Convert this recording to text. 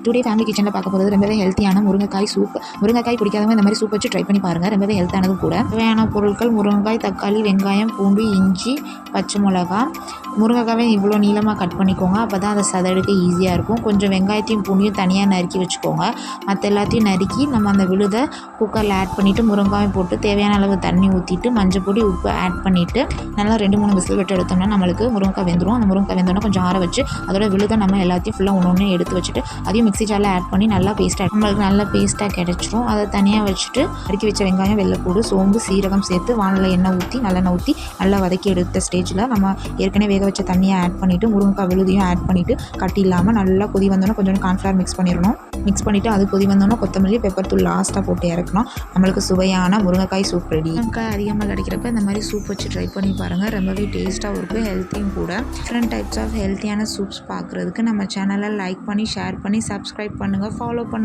Today family கிச்சனில் பார்க்க போகிறது ரொம்பவே ஹெல்த்தியான முருங்கைக்காய் சூப். முருங்கைக்காய் பிடிக்காதவங்க இந்த மாதிரி சூப் வச்சு ட்ரை பண்ணி பாருங்கள். ரொம்பவே ஹெல்த்தானதும் கூட. தேவையான பொருட்கள் முருங்கைக்காய், தக்காளி, வெங்காயம், பூண்டு, இஞ்சி, பச்சை மிளகா. முருங்கைக்காவை இவ்வளோ நீளமாக கட் பண்ணிக்கோங்க. அப்போ தான் அதை சதடுக்க ஈஸியாக இருக்கும். கொஞ்சம் வெங்காயத்தையும் பூண்டையும் தனியாக நறுக்கி வச்சுக்கோங்க. மற்ற எல்லாத்தையும் நறுக்கி நம்ம அந்த விழுதை குக்கரில் ஆட் பண்ணிவிட்டு முருங்காயும் போட்டு தேவையான அளவு தண்ணி ஊற்றிட்டு மஞ்சள் பொடி, உப்பு ஆட் பண்ணிவிட்டு நல்லா 2-3 விசில் விட்டு எடுத்தோம்னா நம்மளுக்கு முருங்கைக்காய் வெந்துடும். அந்த முருங்கைக்காய் வெந்தோன்னா கொஞ்சம் ஆற வச்சு அதோட விழுதை நம்ம எல்லாத்தையும் ஃபுல்லாக ஒன்று எடுத்து வச்சுட்டு அதையும் மிக்ஸி ஜாரில் ஆட் பண்ணி நல்லா நம்மளுக்கு நல்லா பேஸ்ட்டாக கிடச்சிரும். அதை தனியாக வச்சுட்டு அடுக்கி வச்ச வெங்காயம், வெள்ளைப்பூடு, சோம்பு, சீரகம் சேர்த்து வானலில் எண்ணெய் ஊற்றி நல்லெண்ணெய் ஊற்றி நல்லா வதக்கி எடுத்த ஸ்டேஜில் நம்ம ஏற்கனவே வேக வச்ச தண்ணியை ஆட் பண்ணிவிட்டு முருங்கைக்காய் விழுதையும் ஆட் பண்ணிவிட்டு கட்டி இல்லாமல் நல்லா கொதி வந்தோன்னா கொஞ்சம் கார்ன்ஃப்ளவர் மிக்ஸ் பண்ணிடணும். மிக்ஸ் பண்ணிவிட்டு அது கொதி வந்தோன்னா கொத்தமல்லி, பெப்பர் தூள் லாஸ்ட்டாக போட்டு இறக்கணும். நம்மளுக்கு சுவையான முருங்கைக்காய் சூப் ரெடி. முருங்கைக்காய் அதிகமாக கிடைக்கிறப்ப இந்த மாதிரி சூப் வச்சு ட்ரை பண்ணி பாருங்கள். ரொம்பவே டேஸ்ட்டாகவும் இருக்கும், ஹெல்த்தியும் கூட. டிஃப்ரெண்ட் டைப்ஸ் ஆஃப் ஹெல்த்தியான சூப்ஸ் பார்க்குறதுக்கு நம்ம சேனலை லைக் பண்ணி, ஷேர் பண்ணி, சப்ஸ்கிரைப் பண்ணுங்கள், ஃபாலோ பண்ணுங்கள்.